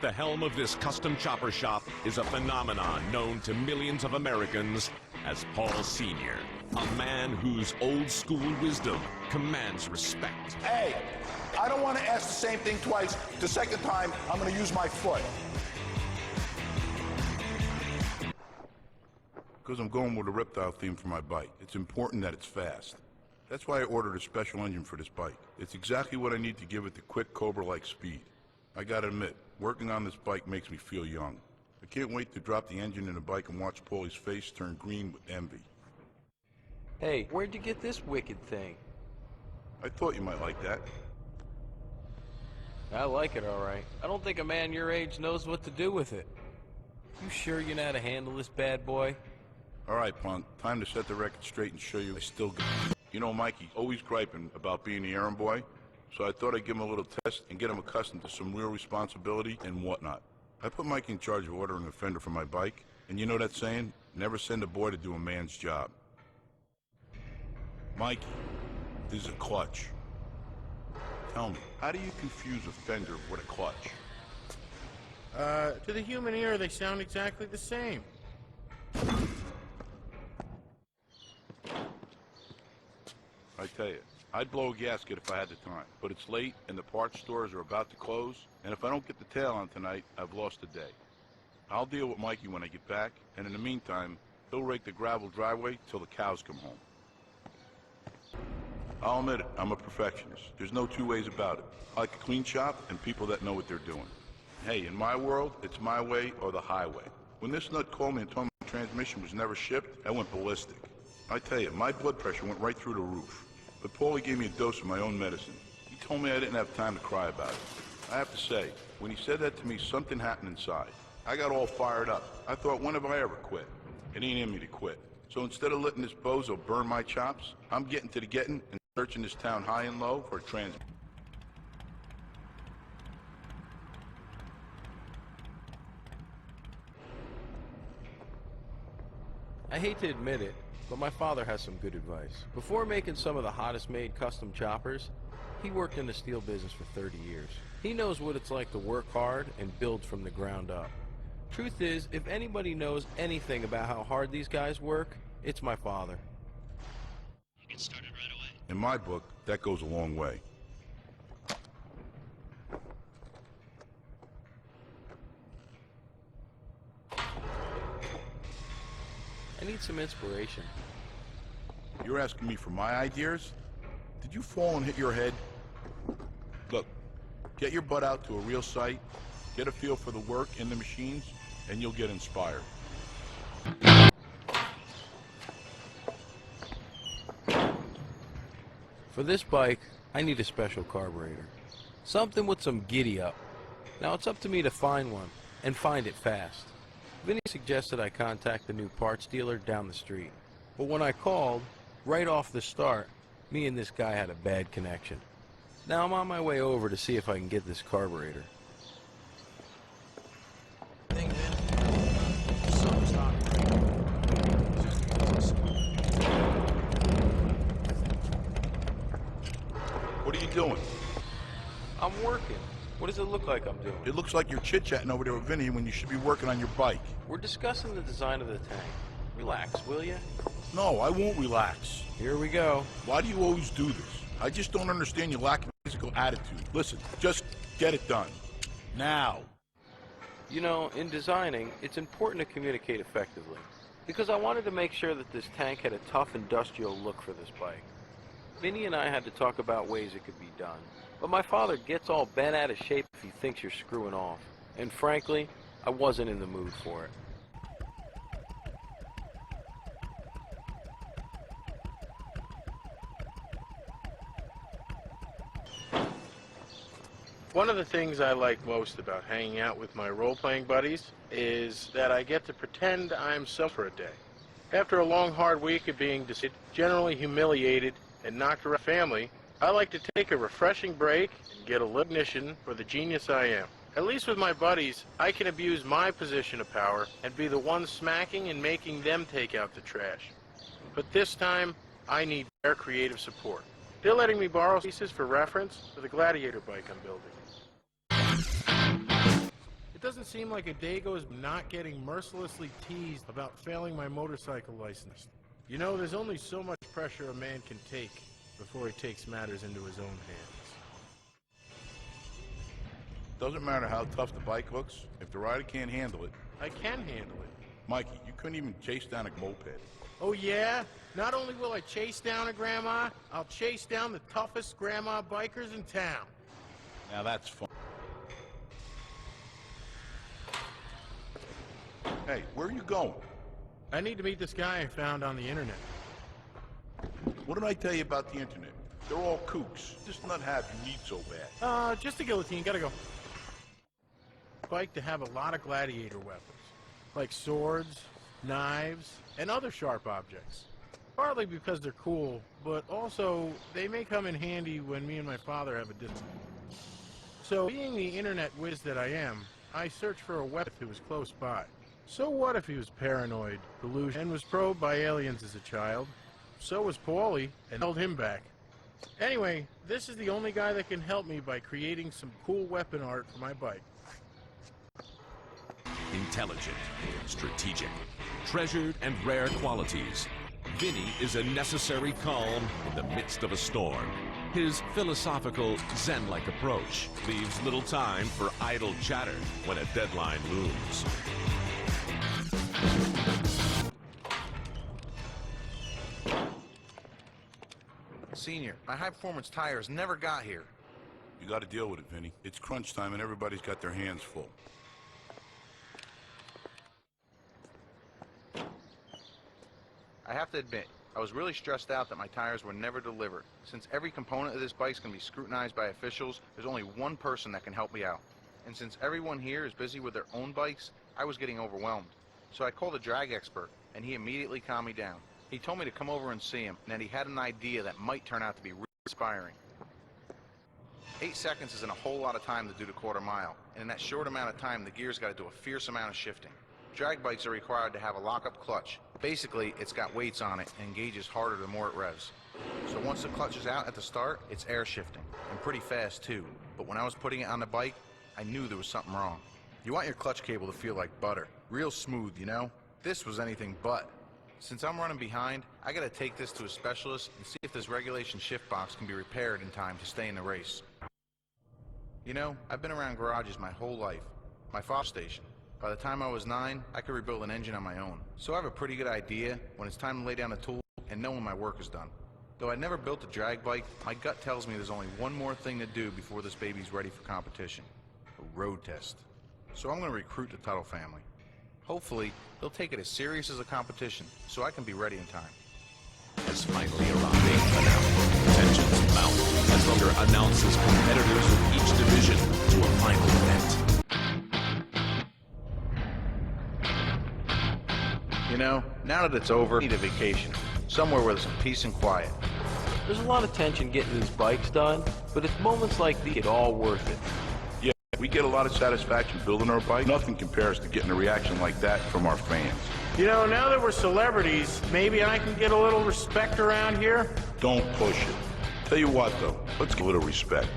the helm of this custom chopper shop is a phenomenon known to millions of Americans as Paul Sr., a man whose old-school wisdom commands respect. Hey, I don't want to ask the same thing twice. The second time, I'm going to use my foot. Because I'm going with a reptile theme for my bike. It's important that it's fast. That's why I ordered a special engine for this bike. It's exactly what I need to give it the quick Cobra-like speed. I gotta admit, working on this bike makes me feel young. I can't wait to drop the engine in the bike and watch Paulie's face turn green with envy. Hey, where'd you get this wicked thing? I thought you might like that. I like it, all right. I don't think a man your age knows what to do with it. You sure you know how to handle this bad boy? All right, punk, time to set the record straight and show you I still got it. You know, Mikey, always griping about being the errand boy, so I thought I'd give him a little test and get him accustomed to some real responsibility and whatnot. I put Mike in charge of ordering a fender for my bike, and you know that saying? Never send a boy to do a man's job. Mikey, this is a clutch. Tell me, how do you confuse a fender with a clutch? To the human ear, they sound exactly the same. I tell you, I'd blow a gasket if I had the time, but it's late and the parts stores are about to close, and if I don't get the tail on tonight, I've lost a day. I'll deal with Mikey when I get back, and in the meantime, he'll rake the gravel driveway till the cows come home. I'll admit it, I'm a perfectionist. There's no two ways about it. I like a clean shop and people that know what they're doing. Hey, in my world, it's my way or the highway. When this nut called me and told me the transmission was never shipped, I went ballistic. I tell you, my blood pressure went right through the roof. But Paulie gave me a dose of my own medicine. He told me I didn't have time to cry about it. I have to say, when he said that to me, something happened inside. I got all fired up. I thought, when have I ever quit? It ain't in me to quit. So instead of letting this bozo burn my chops, I'm getting to the getting and searching this town high and low for a trans... I hate to admit it, but my father has some good advice. Before making some of the hottest made custom choppers, he worked in the steel business for 30 years. He knows what it's like to work hard and build from the ground up. Truth is, if anybody knows anything about how hard these guys work, it's my father. Get started right away. In my book, that goes a long way. I need some inspiration. You're asking me for my ideas? Did you fall and hit your head? Look, get your butt out to a real site, get a feel for the work in the machines, and you'll get inspired. For this bike, I need a special carburetor. Something with some giddy up. Now it's up to me to find one, and find it fast. Vinny suggested I contact the new parts dealer down the street. But when I called, right off the start, me and this guy had a bad connection. Now I'm on my way over to see if I can get this carburetor. What are you doing? I'm working. What does it look like I'm doing? It looks like you're chit-chatting over there with Vinny when you should be working on your bike. We're discussing the design of the tank. Relax, will ya? No, I won't relax. Here we go. Why do you always do this? I just don't understand your lack of physical attitude. Listen, just get it done. Now. You know, in designing, it's important to communicate effectively. Because I wanted to make sure that this tank had a tough industrial look for this bike. Vinny and I had to talk about ways it could be done. But my father gets all bent out of shape if he thinks you're screwing off. And frankly, I wasn't in the mood for it. One of the things I like most about hanging out with my role-playing buddies is that I get to pretend I'm self for a day. After a long, hard week of being generally humiliated and knocked around family, I like to take a refreshing break and get a recognition for the genius I am. At least with my buddies, I can abuse my position of power and be the one smacking and making them take out the trash. But this time, I need their creative support. They're letting me borrow pieces for reference for the Gladiator bike I'm building. doesn't seem like a day goes not getting mercilessly teased about failing my motorcycle license. You know, there's only so much pressure a man can take before he takes matters into his own hands. Doesn't matter how tough the bike looks, if the rider can't handle it. I can handle it. Mikey, you couldn't even chase down a moped. Oh yeah? Not only will I chase down a grandma, I'll chase down the toughest grandma bikers in town. Now that's fun. Hey, where are you going? I need to meet this guy I found on the internet. What did I tell you about the internet? They're all kooks. This nut have you need so bad. Just a guillotine, gotta go. Bike to have a lot of gladiator weapons, like swords, knives, and other sharp objects. Partly because they're cool, but also they may come in handy when me and my father have a disagreement. So, being the internet whiz that I am, I searched for a weapon who was close by. So what if he was paranoid, delusional, and was probed by aliens as a child? So was Paulie, and held him back. Anyway, this is the only guy that can help me by creating some cool weapon art for my bike. Intelligent, strategic, treasured and rare qualities. Vinny is a necessary calm in the midst of a storm. His philosophical, Zen-like approach leaves little time for idle chatter when a deadline looms. Senior, my high-performance tires never got here. You got to deal with it, Vinny. It's crunch time and everybody's got their hands full. I have to admit, I was really stressed out that my tires were never delivered. Since every component of this bike's going to be scrutinized by officials, there's only one person that can help me out. And since everyone here is busy with their own bikes, I was getting overwhelmed. So I called a drag expert, and he immediately calmed me down. He told me to come over and see him, and that he had an idea that might turn out to be really inspiring. 8 seconds isn't a whole lot of time to do the quarter mile, and in that short amount of time, the gear's got to do a fierce amount of shifting. Drag bikes are required to have a lock-up clutch. Basically, it's got weights on it and engages harder the more it revs. So once the clutch is out at the start, it's air shifting, and pretty fast too. But when I was putting it on the bike, I knew there was something wrong. You want your clutch cable to feel like butter. Real smooth, you know? This was anything but. Since I'm running behind, I gotta take this to a specialist and see if this regulation shift box can be repaired in time to stay in the race. You know, I've been around garages my whole life. My father's station. By the time I was 9, I could rebuild an engine on my own. So I have a pretty good idea when it's time to lay down the tool and know when my work is done. Though I never built a drag bike, my gut tells me there's only one more thing to do before this baby's ready for competition. A road test. So I'm going to recruit the Throttle family. Hopefully, they'll take it as serious as a competition, so I can be ready in time. Has finally arrived. Tensions mount as Booker announces competitors of each division to a final event. You know, now that it's over, I need a vacation. Somewhere where there's some peace and quiet. There's a lot of tension getting these bikes done, but it's moments like these all worth it. Yeah, we get a lot of satisfaction building our bike. Nothing compares to getting a reaction like that from our fans. You know, now that we're celebrities, maybe I can get a little respect around here? Don't push it. Tell you what, though, let's get a little respect.